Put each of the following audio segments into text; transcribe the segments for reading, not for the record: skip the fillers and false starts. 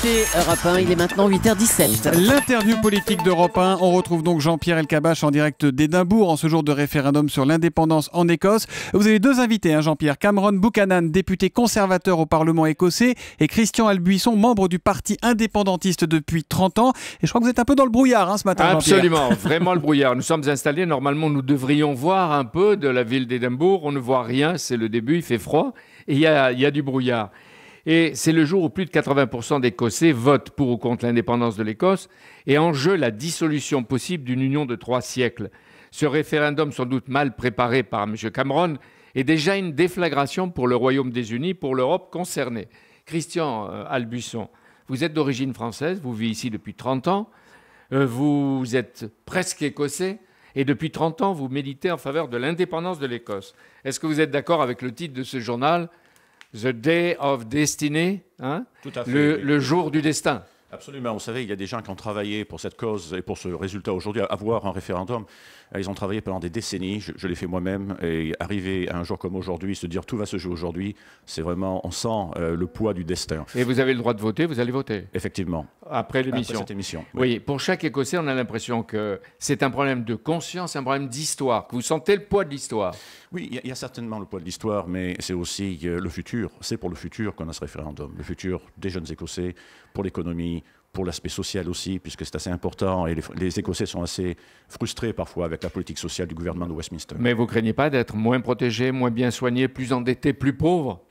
écoutez Europe 1, il est maintenant 8h17. L'interview politique d'Europe 1. On retrouve donc Jean-Pierre Elkabbach en direct d'Édimbourg en ce jour de référendum sur l'indépendance en Écosse. Vous avez deux invités, Jean-Pierre. Cameron Buchanan, député conservateur au Parlement écossais, et Christian Albuisson, membre du parti indépendantiste depuis 30 ans. Et je crois que vous êtes un peu dans le brouillard ce matin, Jean-Pierre. Absolument, vraiment le brouillard. Nous sommes installés, normalement nous devrions voir un peu de la ville d'Édimbourg. On ne voit rien, c'est le début, il fait froid et il y a du brouillard. Et c'est le jour où plus de 80% d'Écossais votent pour ou contre l'indépendance de l'Écosse et en jeu la dissolution possible d'une union de 3 siècles. Ce référendum, sans doute mal préparé par M. Cameron, est déjà une déflagration pour le Royaume des Unis, pour l'Europe concernée. Christian Albuisson, vous êtes d'origine française, vous vivez ici depuis 30 ans, vous êtes presque écossais et depuis 30 ans, vous militez en faveur de l'indépendance de l'Écosse. Est-ce que vous êtes d'accord avec le titre de ce journal ? The Day of Destiny, Tout à fait. Le jour du destin. Absolument. Vous savez, il y a des gens qui ont travaillé pour cette cause et pour ce résultat aujourd'hui, avoir un référendum. Ils ont travaillé pendant des décennies, je l'ai fait moi-même, et arriver à un jour comme aujourd'hui, se dire tout va se jouer aujourd'hui, c'est vraiment, on sent le poids du destin. Et vous avez le droit de voter, vous allez voter. Effectivement. Après l'émission. Après cette émission. Oui, pour chaque Écossais, on a l'impression que c'est un problème de conscience, un problème d'histoire, que vous sentez le poids de l'histoire. Oui, il y a certainement le poids de l'histoire, mais c'est aussi le futur. C'est pour le futur qu'on a ce référendum. Le futur des jeunes Écossais, pour l'économie, pour l'aspect social aussi, puisque c'est assez important. Et les Écossais sont assez frustrés parfois avec la politique sociale du gouvernement de Westminster. Mais vous ne craignez pas d'être moins protégés, moins bien soignés, plus endettés, plus pauvres?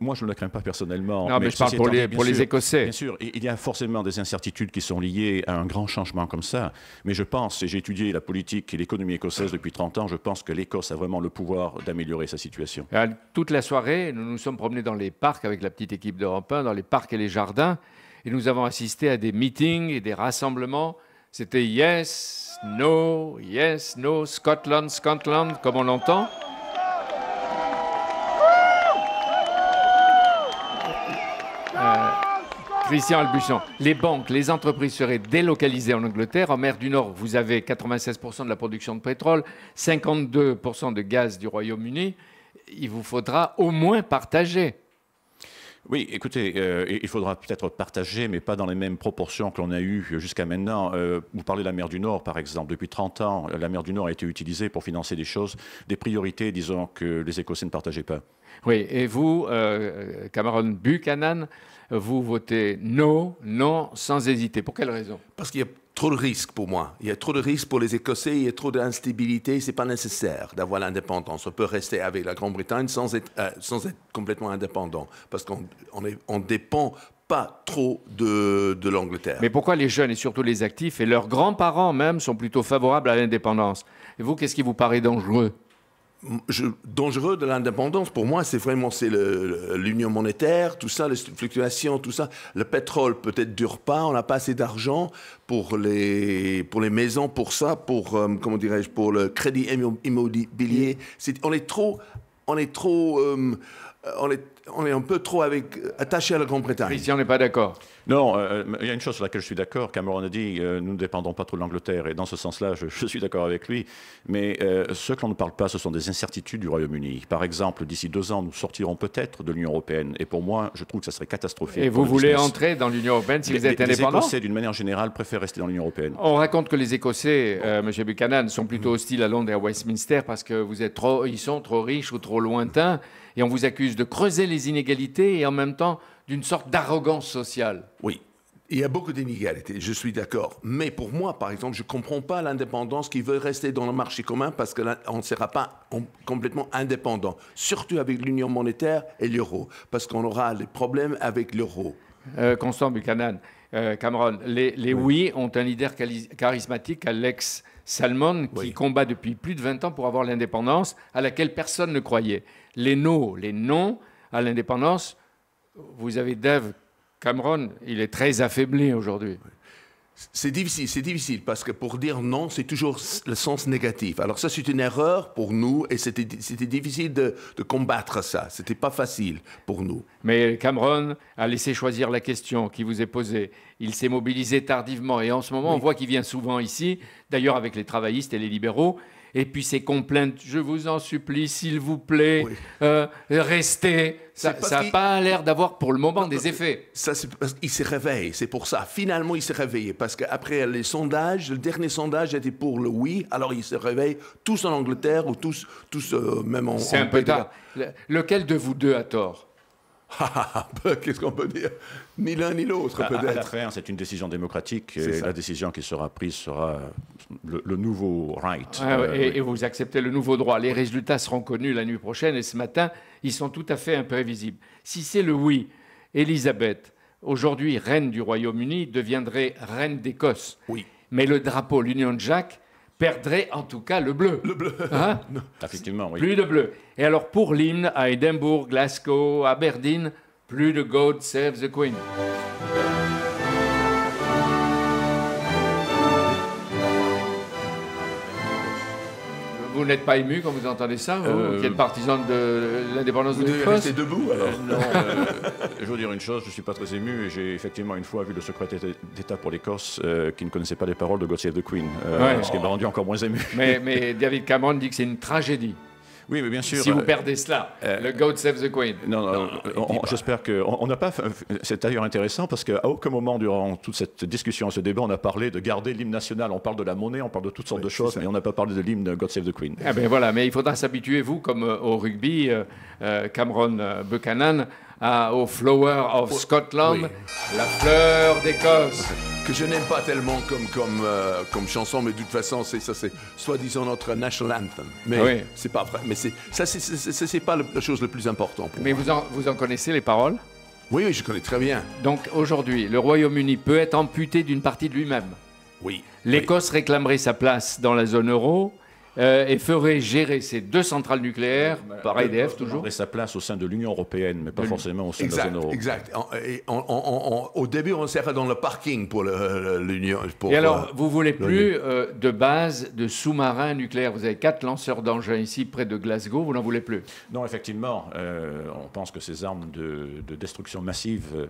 Moi, je ne le crains pas personnellement. Non, mais je parle pour les Écossais. Bien sûr, il y a forcément des incertitudes qui sont liées à un grand changement comme ça. Mais je pense, et j'ai étudié la politique et l'économie écossaise depuis 30 ans, je pense que l'Écosse a vraiment le pouvoir d'améliorer sa situation. Toute la soirée, nous nous sommes promenés dans les parcs avec la petite équipe d'Europe 1, dans les parcs et les jardins, et nous avons assisté à des meetings et des rassemblements. C'était yes, no, Scotland, Scotland, comme on l'entend. Christian Albuisson, les banques, les entreprises seraient délocalisées en Angleterre. En mer du Nord, vous avez 96% de la production de pétrole, 52% de gaz du Royaume-Uni. Il vous faudra au moins partager. Oui, écoutez, il faudra peut-être partager, mais pas dans les mêmes proportions que l'on a eues jusqu'à maintenant. Vous parlez de la mer du Nord, par exemple. Depuis 30 ans, la mer du Nord a été utilisée pour financer des choses, des priorités, disons, que les Écossais ne partageaient pas. Oui, et vous, Cameron Buchanan, vous votez non, sans hésiter. Pour quelle raison? Parce qu'il y a trop de risques pour moi. Il y a trop de risques pour les Écossais, il y a trop d'instabilité. Ce n'est pas nécessaire d'avoir l'indépendance. On peut rester avec la Grande-Bretagne sans être complètement indépendant. Parce qu'on ne dépend pas trop de l'Angleterre. Mais pourquoi les jeunes et surtout les actifs et leurs grands-parents même sont plutôt favorables à l'indépendance? Et vous, qu'est-ce qui vous paraît dangereux? Dangereux de l'indépendance, pour moi, c'est vraiment l'union monétaire, tout ça, les fluctuations, tout ça. Le pétrole peut-être dure pas, on n'a pas assez d'argent pour les maisons, pour ça, pour comment dirais-je, pour le crédit immobilier. On est un peu trop attaché à la Grande-Bretagne. Christian n'est pas d'accord. Non, il y a une chose sur laquelle je suis d'accord. Cameron a dit nous ne dépendons pas trop de l'Angleterre. Et dans ce sens-là, je suis d'accord avec lui. Mais ce que l'on ne parle pas, ce sont des incertitudes du Royaume-Uni. Par exemple, d'ici 2 ans, nous sortirons peut-être de l'Union européenne. Et pour moi, je trouve que ça serait catastrophique. Et vous voulez entrer dans l'Union européenne si vous êtes indépendant? Les Écossais, d'une manière générale, préfèrent rester dans l'Union européenne. On raconte que les Écossais, M. Buchanan, sont plutôt hostiles à Londres et à Westminster parce que ils sont trop riches ou trop lointains. Et on vous accuse de creuser les inégalités et en même temps d'une sorte d'arrogance sociale. Oui, il y a beaucoup d'inégalités, je suis d'accord. Mais pour moi, par exemple, je ne comprends pas l'indépendance qui veut rester dans le marché commun parce qu'on ne sera pas complètement indépendant, surtout avec l'union monétaire et l'euro, parce qu'on aura des problèmes avec l'euro. Constant Buchanan, Cameron, les oui ont un leader charismatique, Alex Salmond, qui combat depuis plus de 20 ans pour avoir l'indépendance à laquelle personne ne croyait. Les non à l'indépendance, vous avez Dave Cameron, il est très affaibli aujourd'hui. C'est difficile parce que pour dire non, c'est toujours le sens négatif. Alors ça, c'est une erreur pour nous et c'était difficile de combattre ça. C'était pas facile pour nous. Mais Cameron a laissé choisir la question qui vous est posée. Il s'est mobilisé tardivement et en ce moment, on voit qu'il vient souvent ici, d'ailleurs avec les travaillistes et les libéraux. Et puis ces complaintes, je vous en supplie, s'il vous plaît, restez. Ça n'a pas l'air d'avoir pour le moment des effets. Ça, c'est parce qu'il se réveille, c'est pour ça. Finalement, il s'est réveillé, parce qu'après les sondages, le dernier sondage était pour le oui, alors il se réveille, tous en Angleterre, ou tous même en... C'est un peu tard. Lequel de vous deux a tort? Qu'est-ce qu'on peut dire? Ni l'un ni l'autre, peut-être. À la fin, c'est une décision démocratique, et la décision qui sera prise sera le nouveau right. Et vous acceptez le nouveau droit. Les résultats seront connus la nuit prochaine, et ce matin, ils sont tout à fait imprévisibles. Si c'est le oui, Élisabeth, aujourd'hui reine du Royaume-Uni, deviendrait reine d'Écosse. Oui. Mais le drapeau, l'Union Jack, perdrait en tout cas le bleu. Le bleu. Hein? Effectivement, oui. Plus de bleu. Et alors pour l'hymne, à Édimbourg, Glasgow, Aberdeen, plus de God Save the Queen. Vous n'êtes pas ému quand vous entendez ça, vous qui êtes partisan de l'indépendance de Vous devez l'Écosse? rester debout, alors. Non, je veux dire une chose, je ne suis pas très ému, et j'ai effectivement une fois vu le secrétaire d'État pour l'Écosse qui ne connaissait pas les paroles de God Save the Queen, ce qui m'a rendu encore moins ému. Mais David Cameron dit que c'est une tragédie. Oui, mais bien sûr. Si vous perdez cela, le God Save the Queen. Non, j'espère qu'on n'a pas. C'est d'ailleurs intéressant parce qu'à aucun moment durant toute cette discussion, ce débat, on a parlé de garder l'hymne national. On parle de la monnaie, on parle de toutes sortes de choses, mais on n'a pas parlé de l'hymne God Save the Queen. Ah ben voilà, mais il faudra s'habituer, vous, comme au rugby, Cameron Buchanan, au Flower of Scotland, la fleur d'Écosse. Que je n'aime pas tellement comme chanson, mais de toute façon, c'est soi-disant notre national anthem. Mais c'est pas vrai. Mais c'est pas la chose la plus importante pour mais moi. vous en connaissez les paroles? Oui, je connais très bien. Donc aujourd'hui, le Royaume-Uni peut être amputé d'une partie de lui-même. Oui. L'Écosse réclamerait sa place dans la zone euro et ferait gérer ses 2 centrales nucléaires, par EDF toujours. Et sa place au sein de l'Union européenne, mais pas forcément au sein de la zone euro. Exact. Au début, on serait dans le parking pour l'Union. Et alors, vous voulez plus de base de sous-marins nucléaires? Vous avez 4 lanceurs d'engins ici, près de Glasgow, vous n'en voulez plus? Non, effectivement. On pense que ces armes de destruction massive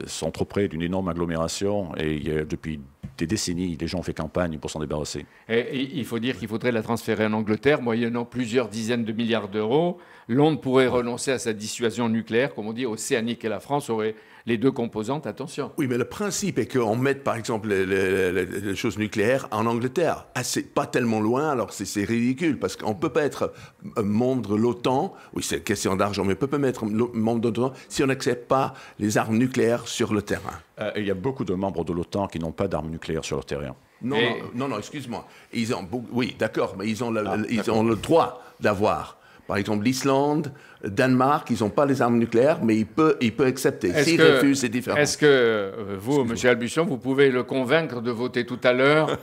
sont trop près d'une énorme agglomération, et depuis des décennies, les gens ont fait campagne pour s'en débarrasser. Et il faut dire qu'il faudrait la transférer en Angleterre, moyennant plusieurs dizaines de milliards d'euros. Londres pourrait renoncer à sa dissuasion nucléaire, comme on dit, océanique, et la France aurait les 2 composantes. Attention. Oui, mais le principe est qu'on mette, par exemple, les choses nucléaires en Angleterre. C'est pas tellement loin, alors c'est ridicule, parce qu'on ne peut pas être membre de l'OTAN. Oui, c'est une question d'argent, mais on ne peut pas être membre de l'OTAN si on n'accepte pas les armes nucléaires sur le terrain. Il y a beaucoup de membres de l'OTAN qui n'ont pas d'armes nucléaires sur leur terrain. Non, excuse-moi. Oui, d'accord, mais ils ont le droit d'avoir. Par exemple, l'Islande, Danemark, ils n'ont pas les armes nucléaires, mais ils peuvent accepter. S'ils refusent, c'est différent. Est-ce que vous, M. Albuchon, vous pouvez le convaincre de voter tout à l'heure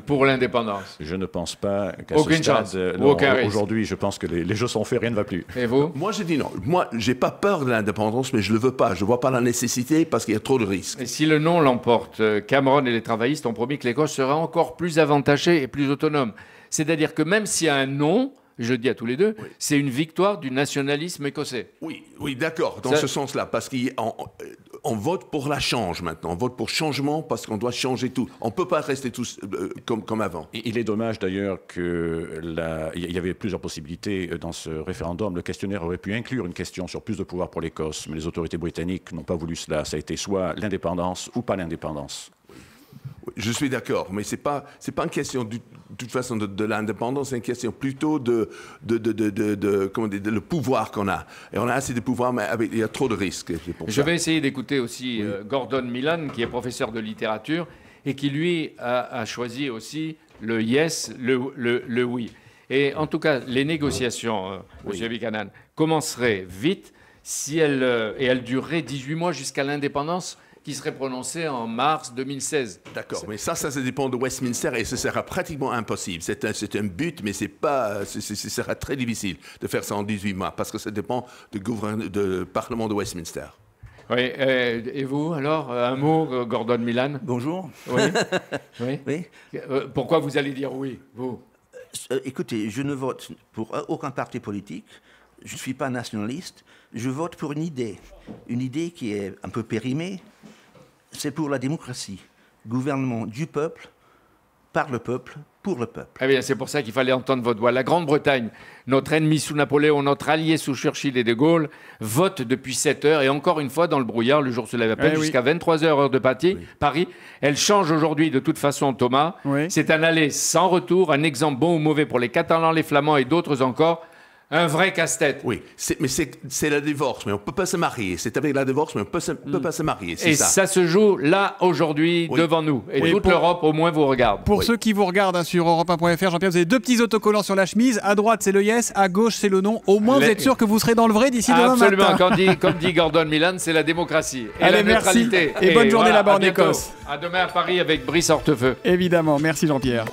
pour l'indépendance? Je ne pense pas qu'à aucune ce chance, stade... aucun risque. Aujourd'hui, je pense que les jeux sont faits, rien ne va plus. Et vous? Moi, je dis non. Moi, j'ai pas peur de l'indépendance, mais je le veux pas. Je vois pas la nécessité parce qu'il y a trop de risques. Et si le non l'emporte, Cameron et les travaillistes ont promis que l'Écosse sera encore plus avantagée et plus autonome. C'est-à-dire que même s'il y a un non, je le dis à tous les deux, c'est une victoire du nationalisme écossais. Oui, d'accord, dans ce sens-là, parce qu'on vote pour la change maintenant, on vote pour changement parce qu'on doit changer tout. On ne peut pas rester tous comme avant. Il est dommage d'ailleurs qu'il y avait plusieurs possibilités dans ce référendum. Le questionnaire aurait pu inclure une question sur plus de pouvoir pour l'Écosse, mais les autorités britanniques n'ont pas voulu cela. Ça a été soit l'indépendance ou pas l'indépendance. Je suis d'accord, mais c'est pas une question de toute façon de l'indépendance, c'est une question plutôt de le pouvoir qu'on a. Et on a assez de pouvoir, mais il y a trop de risques. Je vais essayer d'écouter aussi Gordon Millan, qui est professeur de littérature et qui, lui, a choisi aussi le yes, le oui. Et en tout cas, les négociations, M. Buchanan, commenceraient vite si elles dureraient 18 mois jusqu'à l'indépendance, qui serait prononcé en mars 2016. D'accord, mais ça dépend de Westminster et ce sera pratiquement impossible. C'est un but, mais ce sera très difficile de faire ça en 18 mois parce que ça dépend du Parlement de Westminster. Oui, et vous alors, un mot, Gordon Millan? Bonjour. Oui. Oui. Pourquoi vous allez dire oui, vous? Écoutez, je ne vote pour aucun parti politique. Je ne suis pas nationaliste. Je vote pour une idée qui est un peu périmée. C'est pour la démocratie. Gouvernement du peuple, par le peuple, pour le peuple. Eh bien, c'est pour ça qu'il fallait entendre votre voix. La Grande-Bretagne, notre ennemi sous Napoléon, notre allié sous Churchill et de Gaulle, vote depuis 7 heures. Et encore une fois, dans le brouillard, le jour se lève à peine, jusqu'à 23 heures, heure de Paris. Elle change aujourd'hui de toute façon, Thomas. Oui. C'est un aller sans retour, un exemple bon ou mauvais pour les Catalans, les Flamands et d'autres encore. Un vrai casse-tête. Oui, mais c'est la divorce, mais on ne peut pas se marier. C'est avec la divorce, mais on ne peut pas se marier. Et ça se joue là, aujourd'hui, devant nous. Et toute l'Europe, au moins, vous regarde. Pour ceux qui vous regardent sur Europe1.fr, Jean-Pierre, vous avez 2 petits autocollants sur la chemise. À droite, c'est le yes. À gauche, c'est le non. Au moins, vous êtes sûr que vous serez dans le vrai d'ici demain matin. Absolument. Comme dit Gordon Milan, c'est la démocratie. Et allez, la neutralité. Merci. Et bonne journée là-bas en Écosse. À demain à Paris avec Brice Hortefeux. Évidemment. Merci, Jean-Pierre.